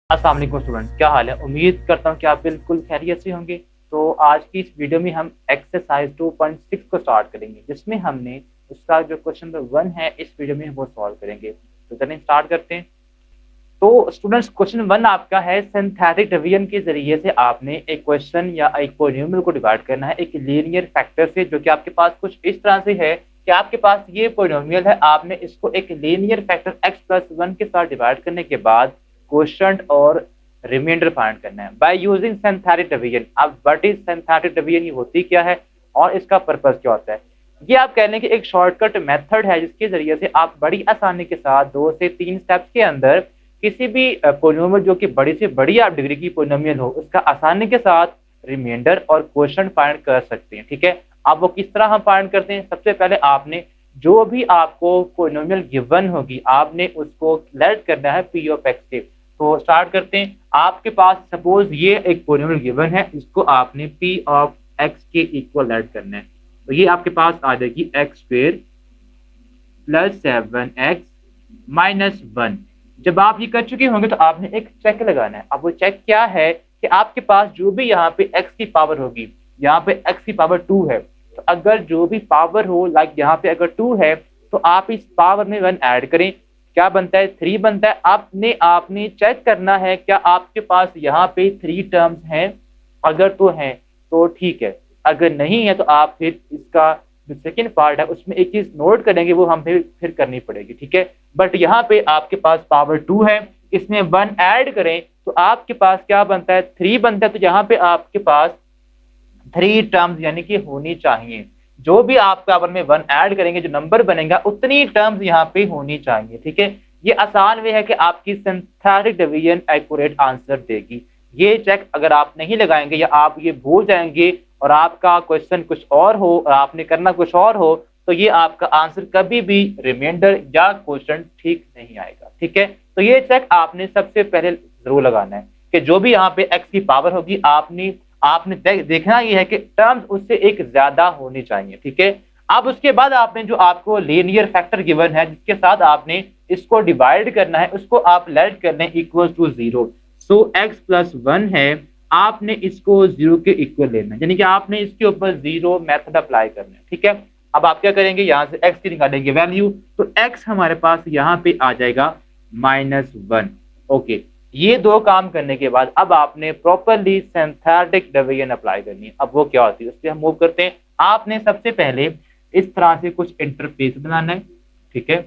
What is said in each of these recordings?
अस्सलाम वालेकुम स्टूडेंट, क्या हाल है? उम्मीद करता हूँ कि आप बिल्कुल खैरियत से होंगे। तो आज की इस वीडियो में हम एक्सरसाइज 2.6 को स्टार्ट करेंगे, जिसमें हमने उसका जो क्वेश्चन नंबर 1 है इस वीडियो में वो सॉल्व करेंगे। तो चलिए स्टार्ट करते हैं। तो स्टूडेंट्स, क्वेश्चन 1 आपका है, सिंथेटिक डिवीजन के जरिए से आपने एक क्वेश्चन या एक पॉलिनोमियल को डिवाइड करना है एक लीनियर फैक्टर से, जो कि आपके पास कुछ इस तरह से है कि आपके पास ये पॉलिनोमियल है, आपने इसको एक लीनियर फैक्टर x+1 के साथ डिवाइड करने के बाद क्वोशंट और रिमाइंडर फाइंड करना है बाय यूजिंग सिंथेटिक डिवीजन। अब व्हाट इज सिंथेटिक डिवीजन, ये होती क्या है और इसका पर्पस क्या होता है? ये आप कह लें कि एक शॉर्टकट मेथड है जिसके जरिए से आप बड़ी आसानी के साथ 2 से 3 स्टेप्स के अंदर किसी भी पोलिनोमियल जो कि बड़ी से बड़ी आप डिग्री की पोलिनोमियल हो उसका आसानी के साथ रिमाइंडर और क्वोशंट फाइंड कर सकते हैं। ठीक है, अब वो किस तरह हम फाइंड करते हैं? सबसे पहले आपने जो भी आपको पोलिनोमियल गिवन होगी आपने उसको लेट करना है पी ऑफ एक्स से। तो स्टार्ट करते हैं। आपके पास सपोज ये एक पोलिनोमियल गिवन है, इसको आपने पी ऑफ एक्स के इक्वल लेट करना है। तो ये आपके पास आ जाएगी x square plus 7x minus 1। जब आप ये कर चुके होंगे तो आपने एक चेक लगाना है। अब वो चेक क्या है कि आपके पास जो भी यहाँ पे x की पावर होगी, यहाँ पे x की पावर 2 है, तो अगर जो भी पावर हो, लाइक यहाँ पे अगर 2 है तो आप इस पावर में 1 ऐड करें, क्या बनता है? 3 बनता है। आपने चेक करना है क्या आपके पास यहाँ पे 3 टर्म्स हैं, अगर तो हैं तो ठीक है, अगर नहीं है तो आप फिर इसका जो सेकेंड पार्ट है उसमें एक चीज नोट करेंगे, वो हम फिर करनी पड़ेगी। ठीक है, बट यहाँ पे आपके पास पावर 2 है, इसमें 1 ऐड करें तो आपके पास क्या बनता है? 3 बनता है। तो यहाँ पे आपके पास 3 टर्म्स यानी कि होनी चाहिए। जो भी आप पावर में 1 ऐड करेंगे जो नंबर बनेगा उतनी टर्म्स यहाँ पे होनी चाहिए। ठीक है, ये आसान वे है कि आपकी सिंथेटिक डिवीजन एक्यूरेट आंसर देगी। ये चेक अगर आप नहीं लगाएंगे या आप ये भूल जाएंगे और आपका क्वेश्चन कुछ और हो और आपने करना कुछ और हो, तो ये आपका आंसर कभी भी रिमाइंडर या क्वेश्चन ठीक नहीं आएगा। ठीक है, तो ये चेक आपने सबसे पहले जरूर लगाना है कि जो भी यहाँ पे x की पावर होगी आपने आपने देखना ये है कि टर्म्स उससे एक ज्यादा होनी चाहिए। ठीक है, अब उसके बाद आपने जो आपको लीनियर फैक्टर गिवन है जिसके साथ आपने इसको डिवाइड करना है उसको आप लेट कर लें इक्वल टू 0। सो x+1 है, आपने इसको 0 के इक्वल लेना है, यानी कि आपने इसके ऊपर 0 मेथड अप्लाई करना है। ठीक है, अब आप क्या करेंगे? यहाँ से x की निकालेंगे वैल्यू, तो x हमारे पास यहाँ पे आ जाएगा -1। ओके, ये दो काम करने के बाद अब आपने प्रॉपरली सिंथेटिक डिवीजन अप्लाई करनी है। अब वो क्या होती है उससे हम मूव करते हैं। आपने सबसे पहले इस तरह से कुछ इंटरफेस बनाना है। ठीक है,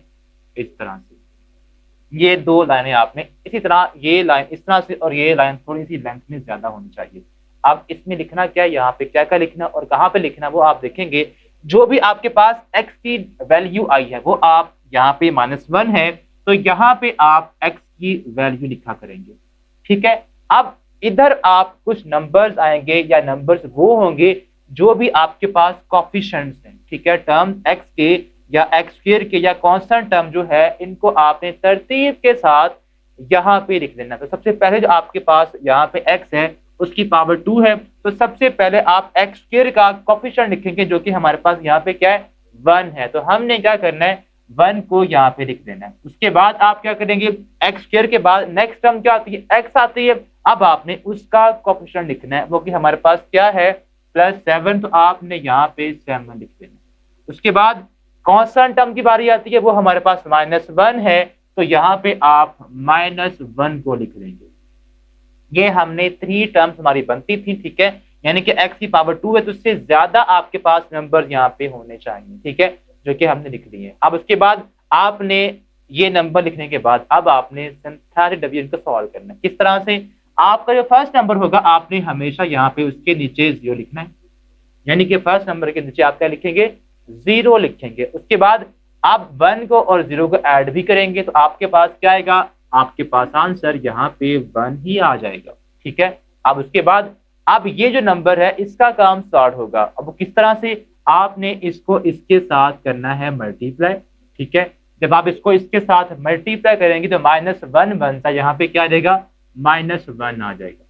इस तरह से ये दो लाइनें आपने इसी तरह, ये लाइन इस तरह से और ये लाइन थोड़ी सी लेंथ में ज्यादा होनी चाहिए। अब इसमें लिखना क्या है, यहाँ पे क्या क्या लिखना और कहाँ पे लिखना वो आप देखेंगे। जो भी आपके पास x की वैल्यू आई है वो आप यहाँ पे -1 है, तो यहाँ पे आप x की वैल्यू लिखा करेंगे। ठीक है, अब इधर आप कुछ नंबर्स आएंगे या नंबर्स वो होंगे जो भी आपके पास कोफिशिएंट्स हैं। ठीक है, टर्म x के या एक्स स्क्वायर के या कांस्टेंट टर्म जो है इनको आपने तरतीब के साथ यहाँ पे लिख देना। तो सबसे पहले जो आपके पास यहाँ पे x है उसकी पावर 2 है, तो सबसे पहले आप एक्स स्क्वायर का कोफिशिएंट लिखेंगे जो कि हमारे पास यहाँ पे क्या है? 1 है। तो हमने क्या करना है? 1 को यहाँ पे लिख देना है। उसके बाद आप क्या करेंगे? एक्स स्क्वायर के बाद नेक्स्ट टर्म क्या आती है? x आती है। अब आपने उसका कोफिशिएंट लिखना है, वो कि हमारे पास क्या है? +7, तो आपने यहाँ पे 7 लिख देना है। उसके बाद कांस्टेंट टर्म की बारी आती है, वो हमारे पास -1 है, तो यहाँ पे आप -1 को लिख देंगे। ये हमने 3 टर्म्स हमारी बनती थी। ठीक है, यानी कि x की पावर 2 है तो उससे ज्यादा आपके पास नंबर यहाँ पे होने चाहिए। ठीक है, जो कि हमने लिख दिए। अब उसके बाद आपने ये नंबर लिखने के बाद अब आपने सिंथेटिक डिवीजन को सॉल्व करना है। किस तरह से? आपका जो फर्स्ट नंबर होगा आपने हमेशा यहाँ पे उसके नीचे 0 लिखना है, यानी कि फर्स्ट नंबर के नीचे आप क्या लिखेंगे? 0 लिखेंगे। उसके बाद आप 1 को और 0 को ऐड भी करेंगे तो आपके पास क्या आएगा? आपके पास आंसर यहाँ पे 1 ही आ जाएगा। ठीक है, अब उसके बाद अब ये जो नंबर है इसका काम स्टार्ट होगा। अब वो किस तरह से? आपने इसको इसके साथ करना है मल्टीप्लाई। ठीक है, जब आप इसको इसके साथ मल्टीप्लाई करेंगे तो -1 बनता है, यहाँ पे क्या आ जाएगा? -1 आ जाएगा।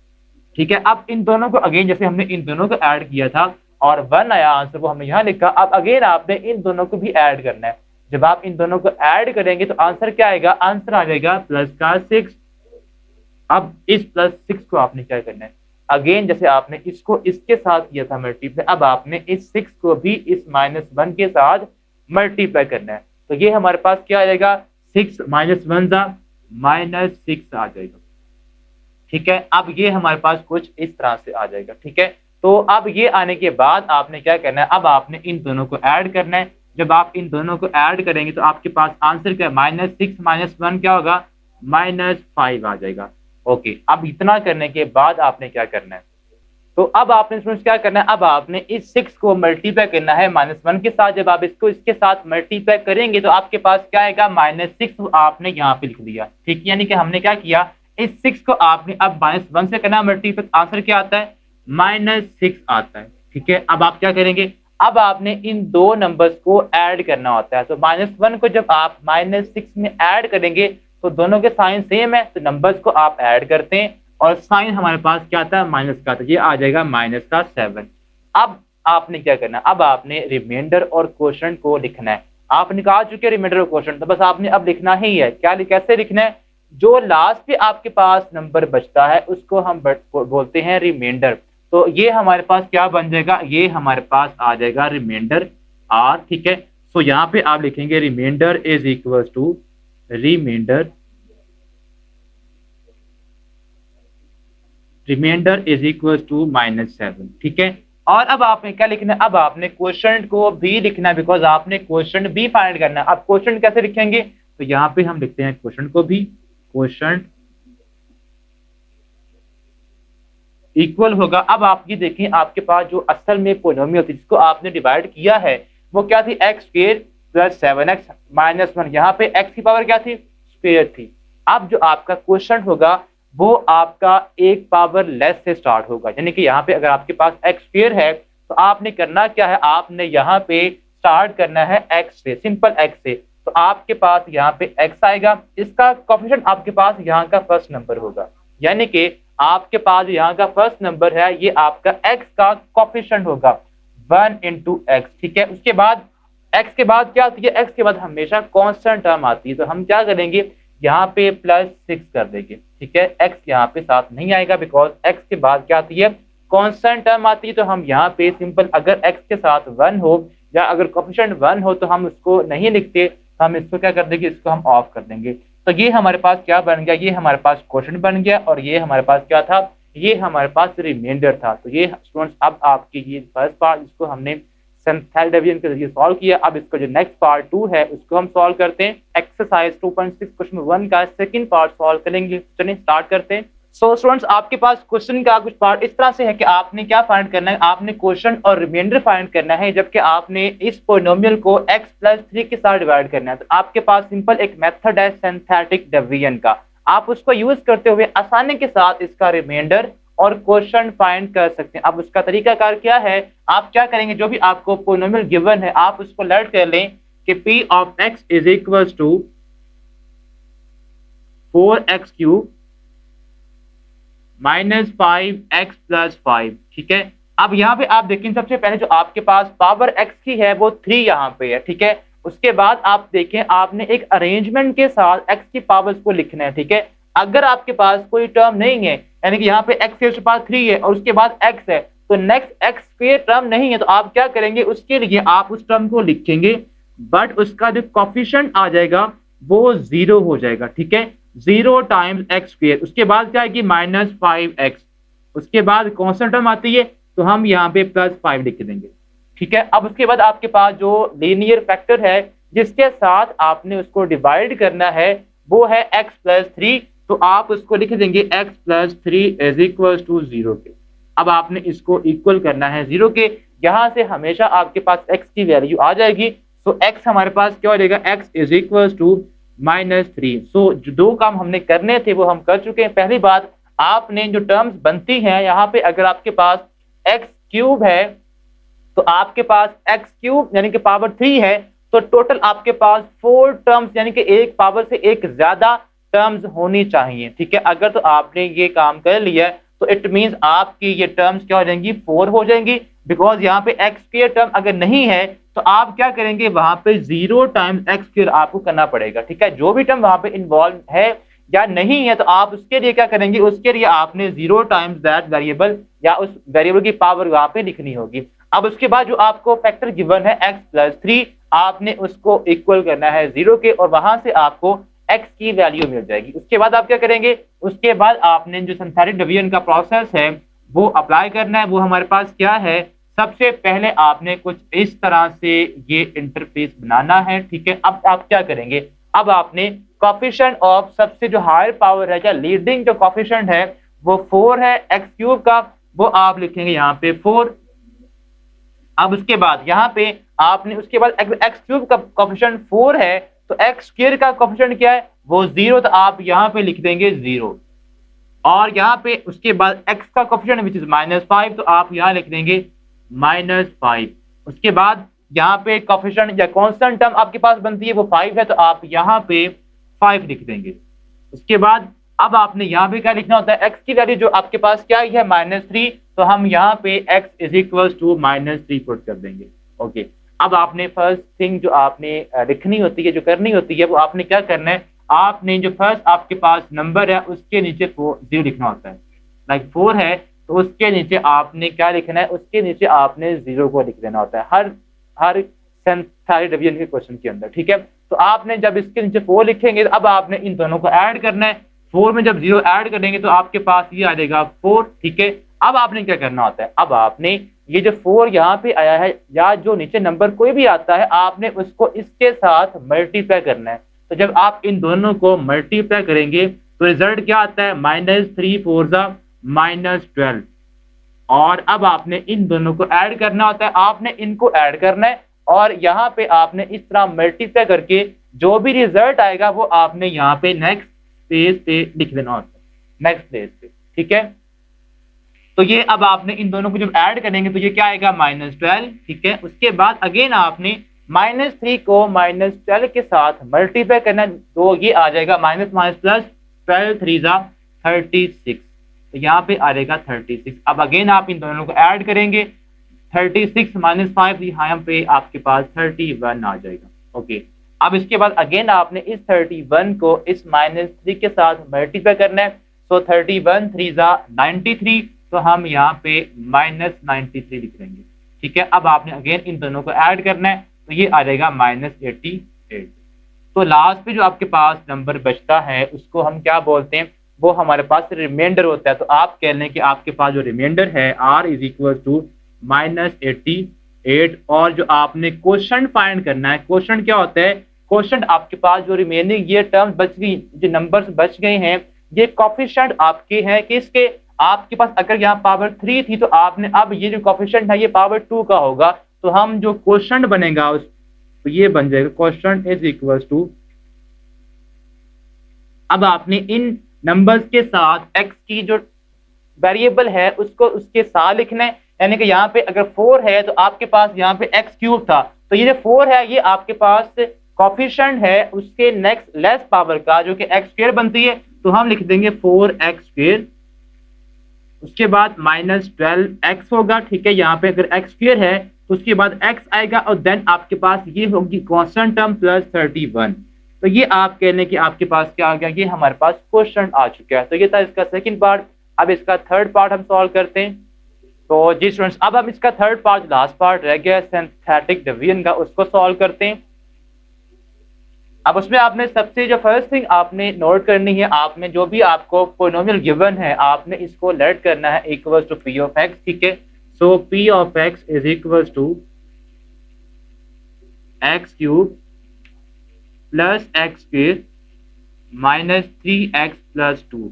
ठीक है, अब इन दोनों को अगेन जैसे हमने इन दोनों को ऐड किया था और 1 आया आंसर, वो हमने यहाँ लिखा। अब अगेन आपने इन दोनों को भी ऐड करना है। जब आप इन दोनों को ऐड करेंगे तो आंसर क्या आएगा? आंसर आ जाएगा +6 अब इस +6 को आपने क्या करना है, अगेन जैसे आपने इसको इसके साथ किया था मल्टीप्लाई, अब आपने इस 6 को भी इस -1 के साथ मल्टीप्लाई करना है। तो ये हमारे पास क्या आ जाएगा, 6 - 1 -6 आ जाएगा। ठीक है, अब ये हमारे पास कुछ इस तरह से आ जाएगा। ठीक है, तो अब ये आने के बाद आपने क्या करना है, अब आपने इन दोनों को ऐड करना है। जब आप इन दोनों को ऐड करेंगे तो आपके पास आंसर क्या है, -6 - 1 क्या होगा, -5 आ जाएगा। ओके, अब इतना करने के बाद आपने क्या करना है, तो अब आपने स्टूडेंट्स क्या करना है, अब आपने इस 6 को मल्टीप्लाई करना है -1 के साथ। जब आप इसको इसके साथ मल्टीप्लाई करेंगे तो आपके पास क्या आएगा, -6 आपने यहाँ पे लिख दिया। ठीक, यानी कि हमने क्या किया, इस 6 को आपने अब -1 से करना मल्टीप्लाई, आंसर क्या आता है, -6 आता है। ठीक है, अब आप क्या करेंगे, अब आपने इन दो नंबर्स को ऐड करना होता है। तो -1 को जब आप -6 में ऐड करेंगे तो दोनों के साइन सेम है, तो नंबर्स को आप ऐड करते हैं और साइन हमारे पास क्या आता है, माइनस का आता है, ये आ जाएगा -7। अब आपने क्या करना है, अब आपने रिमाइंडर और क्वोशंट को लिखना है। आप निकाल चुके हैं रिमाइंडर और क्वोशंट, तो बस आपने अब लिखना ही है। क्या, कैसे लिखना है, जो लास्ट पे आपके पास नंबर बचता है उसको हम बोलते हैं रिमाइंडर। तो ये हमारे पास क्या बन जाएगा, ये हमारे पास आ जाएगा रिमाइंडर आर। ठीक है, सो यहाँ पे आप लिखेंगे remainder is equal to remainder is equal to -7। ठीक है, और अब आपने क्या लिखना है, अब आपने क्वोशंट को भी लिखना है, बिकॉज आपने क्वोशंट भी फाइंड करना है। अब क्वोशंट कैसे लिखेंगे, तो यहाँ पे हम लिखते हैं क्वोशंट को भी, क्वोशंट इक्वल होगा। अब आप ये देखें, आपके पास जो असल में पोलिनोमियल थी जिसको आपने डिवाइड किया है वो क्या थी, x² + 7x - 1। यहाँ पे x की पावर क्या थी, स्क्वायर थी। अब जो आपका क्वेश्चन होगा वो आपका एक पावर लेस से स्टार्ट होगा, यानी कि यहाँ पे अगर आपके पास x² है तो आपने करना क्या है, आपने यहाँ पे स्टार्ट करना है x से, सिंपल x से। तो आपके पास यहाँ पे x आएगा, इसका कोएफिशिएंट आपके पास यहाँ का फर्स्ट नंबर होगा, यानी कि आपके पास यहाँ का फर्स्ट नंबर है, ये आपका x का कोएफिशिएंट होगा 1 × x। ठीक है, उसके बाद x के बाद क्या आती है, x के बाद हमेशा कांस्टेंट टर्म आती है, तो हम क्या करेंगे, यहाँ पे +6 कर देंगे। ठीक है, x यहाँ पे साथ नहीं आएगा बिकॉज x के बाद क्या आती है, कांस्टेंट टर्म आती है। तो हम यहाँ पे सिंपल अगर x के साथ 1 हो या अगर कोएफिशिएंट 1 हो तो हम उसको नहीं लिखते, हम इसको क्या कर देंगे, इसको हम ऑफ कर देंगे। तो ये हमारे पास क्या बन गया, ये हमारे पास क्वेश्चन बन गया और ये हमारे पास क्या था, ये हमारे पास रिमाइंडर था। तो ये स्टूडेंट्स अब आपकी ये फर्स्ट पार्ट जिसको हमने सिंथेटिक डिवीजन के जरिए सॉल्व किया, अब इसको जो नेक्स्ट पार्ट 2 है उसको हम सॉल्व करते हैं। एक्सरसाइज 2.6 क्वेश्चन 1 का सेकंड पार्ट सॉल्व करेंगे। चलिए स्टार्ट करते हैं। सो स्टूडेंट्स आपके पास क्वेश्चन का कुछ पार्ट इस तरह से है कि आपने क्या फाइंड करना है, आपने क्वेश्चन और रिमाइंडर फाइंड करना है, जबकि आपने इस पोलिनोमियल को x + 3 के साथ डिवाइड करना है। तो आपके पास सिंपल एक मेथड है सिंथेटिक डिवीजन का, आप उसको यूज करते हुए आसानी के साथ इसका रिमाइंडर और क्वेश्चन फाइंड कर सकते हैं। अब उसका तरीकाकार क्या है, आप क्या करेंगे, जो भी आपको पोलिनोमियल गिवन है आप उसको लेट कर लें कि p of x is equals to 4x³ - 5x + 5। ठीक है, अब यहाँ पे आप देखें सबसे पहले जो आपके पास पावर x की है वो 3 यहाँ पे है। ठीक है, उसके बाद आप देखें आपने एक अरेंजमेंट के साथ x की पावर्स को लिखना है। ठीक है, अगर आपके पास कोई टर्म नहीं है, यानी कि यहाँ पे x के पास 3 है और उसके बाद x है, तो नेक्स्ट x² टर्म नहीं है, तो आप क्या करेंगे, उसके लिए आप उस टर्म को लिखेंगे बट उसका जो कोएफिशिएंट आ जाएगा वो 0 हो जाएगा। ठीक है, 0 टाइम्स x², उसके बाद क्या आएगी -5x, उसके बाद कांस्टेंट टर्म आती है तो हम यहाँ पे +5 लिख देंगे। ठीक है, अब उसके बाद आपके पास जो लीनियर फैक्टर है जिसके साथ आपने उसको डिवाइड करना है वो है x + 3, तो आप उसको लिख देंगे x + 3 = 0 के। अब आपने इसको इक्वल करना है 0 के, यहाँ से हमेशा आपके पास x की वैल्यू आ जाएगी। सो x हमारे पास क्या हो जाएगा, x = -3। सो जो दो काम हमने करने थे वो हम कर चुके हैं। पहली बात, आपने जो टर्म्स बनती हैं यहाँ पे अगर आपके पास x³ है तो आपके पास x³ यानी कि पावर 3 है, तो टोटल आपके पास 4 टर्म्स यानी कि एक पावर से एक ज्यादा टर्म्स होनी चाहिए। ठीक है, अगर तो आपने ये काम कर लिया तो इट मींस आपकी ये टर्म्स क्या हो जाएंगी, 4 हो जाएंगी। बिकॉज यहाँ पे x² टर्म अगर नहीं है तो आप क्या करेंगे, वहां पे 0 टाइम्स x² आपको करना पड़ेगा। ठीक है, जो भी टर्म वहां पे इन्वॉल्व है या नहीं है, तो आप उसके लिए क्या करेंगे, उसके लिए आपने 0 टाइम्स दैट वेरिएबल या उस वेरिएबल की पावर वहां पे लिखनी होगी। अब उसके बाद जो आपको फैक्टर गिवन है x+3, आपने उसको इक्वल करना है 0 के, और वहां से आपको x की वैल्यू मिल जाएगी। उसके बाद आप क्या करेंगे, उसके बाद आपने जो सिंथेटिक डिवीजन का प्रोसेस है वो अप्लाई करना है। वो हमारे पास क्या है, सबसे पहले आपने कुछ इस तरह से ये इंटरफेस बनाना है, ठीक है। अब आप क्या करेंगे, अब आपने कोफिशिएंट ऑफ सबसे जो हायर पावर है, या लीडिंग जो कोफिशिएंट है वो 4 है एक्स क्यूब का, वो आप लिखेंगे यहाँ पे 4। अब उसके बाद यहाँ पे आपने उसके बाद एक्स क्यूब का कोफिशिएंट 4 है, तो एक्स स्क्वायर का कोफिशिएंट क्या है, वो 0, तो आप यहाँ पे लिख देंगे 0। और यहाँ पे उसके बाद x का कोफिशिएंट विच इज -5, तो आप यहाँ लिख देंगे -5। उसके बाद यहाँ पे कोफिशिएंट या कांस्टेंट टर्म आपके पास बनती है वो 5 है, तो आप यहाँ पे 5 लिख देंगे। उसके बाद अब आपने यहाँ पे क्या लिखना होता है, x की वैल्यू जो आपके पास क्या है -3, तो हम यहाँ पे x is equal to -3 put कर देंगे। ओके, अब आपने फर्स्ट थिंग जो आपने लिखनी होती है, जो करनी होती है, वो आपने क्या करना है, आपने जो फर्स्ट आपके पास नंबर है उसके नीचे 0 लिखना होता है। लाइक 4 है तो उसके नीचे आपने क्या लिखना है, उसके नीचे आपने 0 को लिख देना होता है हर सिंथेटिक डिवीजन के क्वेश्चन के अंदर, ठीक है। तो आपने जब इसके नीचे 4 लिखेंगे, तो अब आपने इन दोनों को ऐड करना है। 4 में जब 0 ऐड करेंगे तो आपके पास ये आ जाएगा 4, ठीक है। अब आपने क्या करना होता है, अब आपने ये जो 4 यहाँ पे आया है, या जो नीचे नंबर कोई भी आता है, आपने उसको इसके साथ मल्टीप्लाई करना है। तो जब आप इन दोनों को मल्टीप्लाई करेंगे तो रिजल्ट क्या आता है, -3 4 -12। और अब आपने इन दोनों को ऐड करना होता है, आपने इनको ऐड करना है, और यहाँ पे आपने इस तरह मल्टीप्लाई करके जो भी रिजल्ट आएगा वो आपने यहाँ पे नेक्स्ट पेज पे लिख देना होता है, नेक्स्ट पेज पे, ठीक है। तो ये अब आपने इन दोनों को जब ऐड करेंगे तो ये क्या आएगा, -12, ठीक है। उसके बाद अगेन आपने -3 को -12 के साथ मल्टीप्लाई करना, तो ये आ जाएगा माइनस प्लस 12 3 36, तो यहाँ पे आ जाएगा 36। अब अगेन आप इन दोनों को ऐड करेंगे, 36 -5, यहाँ पे आपके पास 31 आ जाएगा। ओके, अब इसके बाद अगेन आपने इस 31 को इस -3 के साथ मल्टीप्लाई करना है, तो 31 3 93, तो हम यहाँ पे -93 लिख देंगे, ठीक है। अब आपने अगेन इन दोनों को ऐड करना है, तो ये आ जाएगा -88। तो लास्ट पे जो आपके पास नंबर बचता है उसको हम क्या बोलते हैं, वो हमारे पास रिमाइंडर होता है। तो आप कह लें कि आपके पास जो रिमाइंडर है r इज इक्वल टू -88, और जो आपने क्वेश्चन फाइंड करना है, क्वेश्चन क्या होता है, क्वेश्चन आपके पास जो रिमेनिंग ये टर्म्स बच गई, जो नंबर्स बच गए हैं, ये कोफिशिएंट आपके हैं किसके, आपके पास अगर यहाँ पावर 3 थी, तो आपने अब ये जो कोफिशिएंट है ये पावर 2 का होगा, तो हम जो क्वेश्चन बनेगा उस तो ये बन जाएगा क्वेश्चन इज इक्वल टू, अब आपने इन नंबर्स के साथ x की जो वेरिएबल है उसको उसके साथ लिखना है। यानी कि यहाँ पे अगर 4 है तो आपके पास यहाँ पे x क्यूब था, तो ये जो 4 है ये आपके पास कोफिशिएंट है उसके नेक्स्ट लेस पावर का, जो कि x स्क्वायर बनती है, तो हम लिख देंगे 4x स्क्वायर। उसके बाद -12x होगा, ठीक है। यहाँ पे अगर x स्क्वायर है तो उसके बाद x आएगा, और देन आपके पास ये होगी कांस्टेंट टर्म प्लस 31। तो ये आप कह लें कि आपके पास क्या आ गया, ये हमारे पास क्वेश्चन आ चुका है। तो ये था इसका सेकंड पार्ट। अब इसका थर्ड पार्ट हम सॉल्व करते हैं। तो जी स्टूडेंट्स, अब हम इसका थर्ड पार्ट, लास्ट पार्ट रह गया सिंथेटिक डिवीजन का, उसको सॉल्व करते हैं। अब उसमें आपने सबसे जो फर्स्ट थिंग आपने नोट करनी है, आपने जो भी आपको पोलिनोमियल गिवन है आपने इसको लेट करना है equal to p of x, ठीक है। So p of x is equal to x cube plus x square -3x plus 2,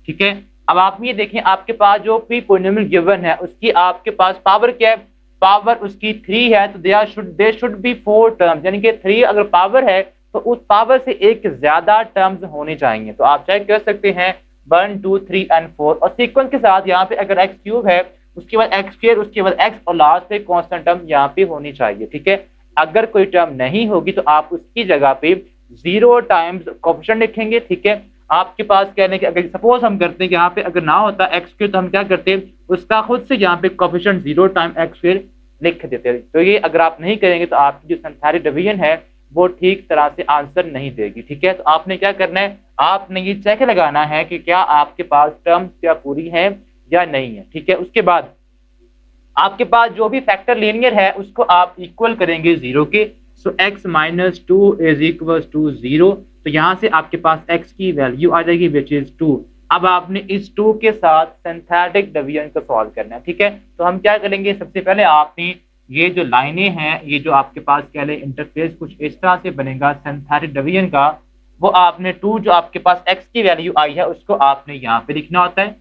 ठीक है। अब आप ये देखें, आपके पास जो p पोलिनोमियल गिवन है उसकी आपके पास पावर क्या है, पावर उसकी 3 है, तो दे शुड बी 4 टर्म्स, यानी कि 3 अगर पावर है तो उस पावर से एक ज्यादा टर्म्स होने चाहिए। तो आप चेक कर सकते हैं 1 2 3 एंड 4, और सीक्वेंस के साथ यहाँ पे अगर x क्यूब है, उसके बाद x स्क्वायर, उसके बाद x, और लास्ट पे कांस्टेंट टर्म यहाँ पे होनी चाहिए, ठीक है। अगर कोई टर्म नहीं होगी तो आप उसकी जगह पे 0 टाइम्स कोफिशिएंट लिखेंगे, ठीक है। आपके पास कहने के अगर सपोज हम करते हैं कि यहाँ पे अगर ना होता x स्क्वायर, तो हम क्या करते हैं, उसका खुद से यहाँ पे कोफिशिएंट 0 टाइम x स्क्वायर लिख देते हैं। तो ये अगर आप नहीं करेंगे तो आपकी जो सिंथेटिक डिवीजन है वो ठीक तरह से आंसर नहीं देगी। ठीक है, तो आपने क्या करना है, आपने ये चेक लगाना है कि क्या आपके पास टर्म्स क्या पूरी है या नहीं है। ठीक है, उसके बाद आपके पास जो भी फैक्टर लीनियर है उसको आप इक्वल करेंगे जीरो के। So x minus two is equal to zero. तो यहाँ से आपके पास x की वैल्यू आ जाएगी विच इज 2। अब आपने इस 2 के साथ सिंथेटिक डिवीजन को सॉल्व करना है। ठीक है, तो हम क्या करेंगे, सबसे पहले आपने ये जो लाइनें हैं, ये जो आपके पास कह लें इंटरफेस कुछ इस तरह से बनेगा सिंथेटिक डिवीजन का, वो आपने 2 जो आपके पास x की वैल्यू आई है उसको आपने यहाँ पे लिखना होता है।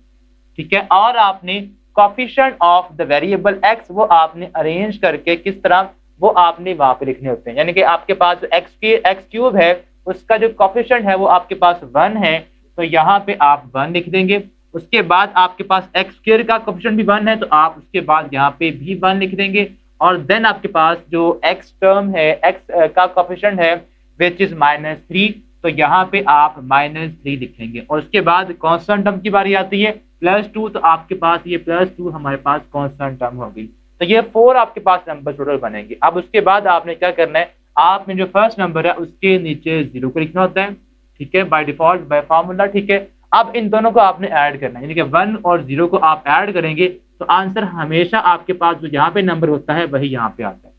ठीक है, और आपने coefficient of the variable x वो आपने अरेंज करके किस तरह, वो आपने वहां पे लिखने होते हैं। यानी कि आपके पास जो x क्यूब है उसका जो कोफिशिएंट है वो आपके पास 1 है, तो यहाँ पे आप 1 लिख देंगे। उसके बाद आपके पास x स्क्वायर का कोफिशिएंट भी 1 है, तो आप उसके बाद यहाँ पे भी 1 लिख देंगे। और देन आपके पास जो x टर्म है, x का कोफिशिएंट है विच इज -3, तो यहाँ पे आप -3 लिखेंगे। और उसके बाद कांस्टेंट टर्म की बारी आती है +2, तो आपके पास ये +2 हमारे पास कांस्टेंट टर्म होगी। तो ये 4 आपके पास नंबर टोटल बनेंगे। अब उसके बाद आपने क्या करना है, आपने जो फर्स्ट नंबर है उसके नीचे 0 को लिखना होता है। ठीक है, बाय डिफॉल्ट बाय फार्मूला। ठीक है, अब इन दोनों को आपने ऐड करना है, यानी कि 1 और 0 को आप ऐड करेंगे तो आंसर हमेशा आपके पास जो यहाँ पे नंबर होता है वही यहाँ पे आता है।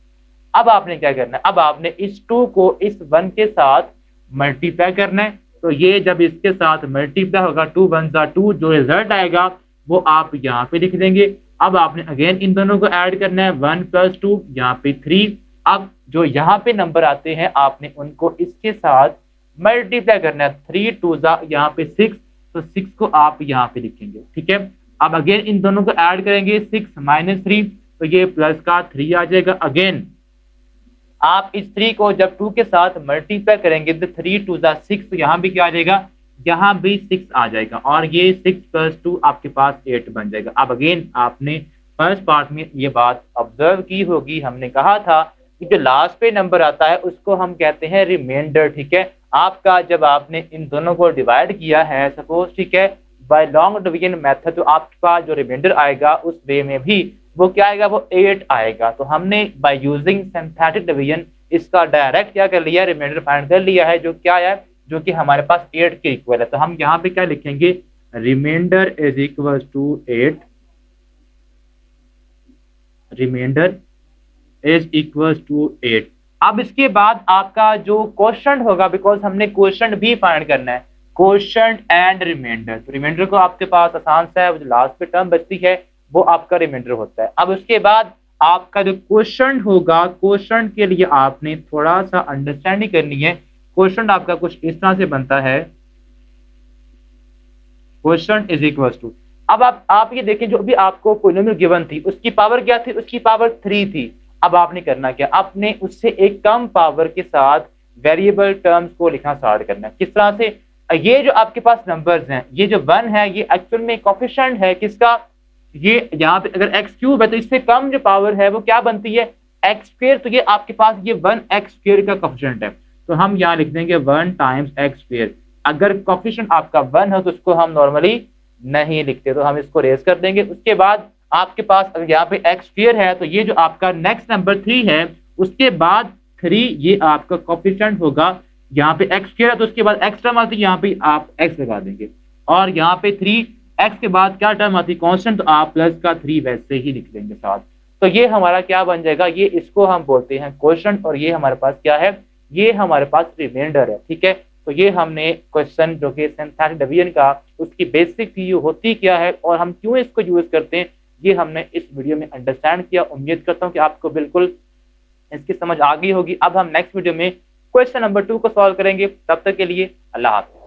अब आपने क्या करना है, अब आपने इस 2 को इस 1 के साथ मल्टीप्लाई करना है। तो ये जब इसके साथ मल्टीप्लाई होगा 2 1 2, जो रिजल्ट आएगा वो आप यहाँ पे लिख देंगे। अब आपने अगेन इन दोनों को ऐड करना है, 1 + 2 यहाँ पे 3। अब जो यहाँ पे नंबर आते हैं आपने उनको इसके साथ मल्टीप्लाई करना है, 3 2 यहाँ पे 6, तो 6 को आप यहाँ पे लिखेंगे। ठीक है, अब अगेन इन दोनों को ऐड करेंगे, 6 - 3, तो ये प्लस का 3 आ जाएगा। अगेन आप इस 3 को जब 2 के साथ मल्टीप्लाई करेंगे तो 3 2 6, तो यहाँ भी क्या आ जाएगा, यहाँ भी 6 आ जाएगा, और ये 6 + 2 आपके पास 8 बन जाएगा। अब अगेन आपने फर्स्ट पार्ट में ये बात ऑब्जर्व की होगी, हमने कहा था कि जो लास्ट पे नंबर आता है उसको हम कहते हैं रिमाइंडर। ठीक है, आपका जब आपने इन दोनों को डिवाइड किया है सपोज, ठीक है, बाय लॉन्ग डिवीजन मेथड, तो आपके पास जो रिमाइंडर आएगा उस वे में भी वो क्या आएगा, वो 8 आएगा। तो हमने बाय यूजिंग सिंथेटिक डिवीजन इसका डायरेक्ट क्या कर लिया, रिमाइंडर फाइंड कर लिया है, जो क्या है, जो कि हमारे पास 8 के इक्वल है। तो हम यहाँ पे क्या लिखेंगे, remainder is equal to 8, remainder is equal to 8। अब इसके बाद आपका जो क्वेश्चन होगा, बिकॉज हमने क्वेश्चन भी फाइंड करना है, क्वेश्चन एंड रिमाइंडर। तो रिमाइंडर को आपके पास आसान सा है, जो लास्ट पे टर्म बचती है वो आपका रिमाइंडर होता है। अब उसके बाद आपका जो क्वेश्चन होगा, क्वेश्चन के लिए आपने थोड़ा सा अंडरस्टैंडिंग करनी है। क्वेश्चन आपका कुछ इस तरह से बनता है, क्वेश्चन इज इक्वल टू, अब आप ये देखें, जो भी आपको पॉलिनोमियल गिवन थी उसकी पावर क्या थी, उसकी पावर 3 थी। अब आपने करना क्या, आपने उससे एक कम पावर के साथ वेरिएबल टर्म्स को लिखना स्टार्ट करना है। किस तरह से, ये जो आपके पास नंबर्स हैं, ये जो 1 है ये एक्चुअल में कोफिशिएंट है किसका, ये यहाँ पे अगर x क्यूब है तो इससे कम जो पावर है वो क्या बनती है, x स्क्वायर। तो ये आपके पास ये 1x स्क्वायर का कोफिशिएंट है, तो हम यहाँ लिख देंगे 1 × x स्क्वायर। अगर कोफिशिएंट आपका 1 है तो उसको हम नॉर्मली नहीं लिखते, तो हम इसको रेज कर देंगे। उसके बाद आपके पास अगर यहाँ पे x स्क्वायर है तो ये जो आपका नेक्स्ट नंबर 3 है उसके बाद 3 ये आपका कोफिशिएंट होगा। यहाँ पे x स्क्वायर है तो उसके बाद x टर्म आती है, यहाँ पे आप x लगा देंगे, और यहाँ पे 3x के बाद क्या टर्म आती है, कांस्टेंट, तो आप प्लस का 3 वैसे ही लिख देंगे साथ। तो ये हमारा क्या बन जाएगा, ये इसको हम बोलते हैं क्वेश्चन, और ये हमारे पास क्या है, ये हमारे पास रिमाइंडर है। ठीक है, तो ये हमने क्वेश्चन जो कि सिंथेटिक डिवीजन का उसकी बेसिक थी होती क्या है और हम क्यों इसको यूज करते हैं, ये हमने इस वीडियो में अंडरस्टैंड किया। उम्मीद करता हूँ कि आपको बिल्कुल इसकी समझ आ गई होगी। अब हम नेक्स्ट वीडियो में क्वेश्चन नंबर 2 को सॉल्व करेंगे। तब तक के लिए अल्लाह हाफ़िज़।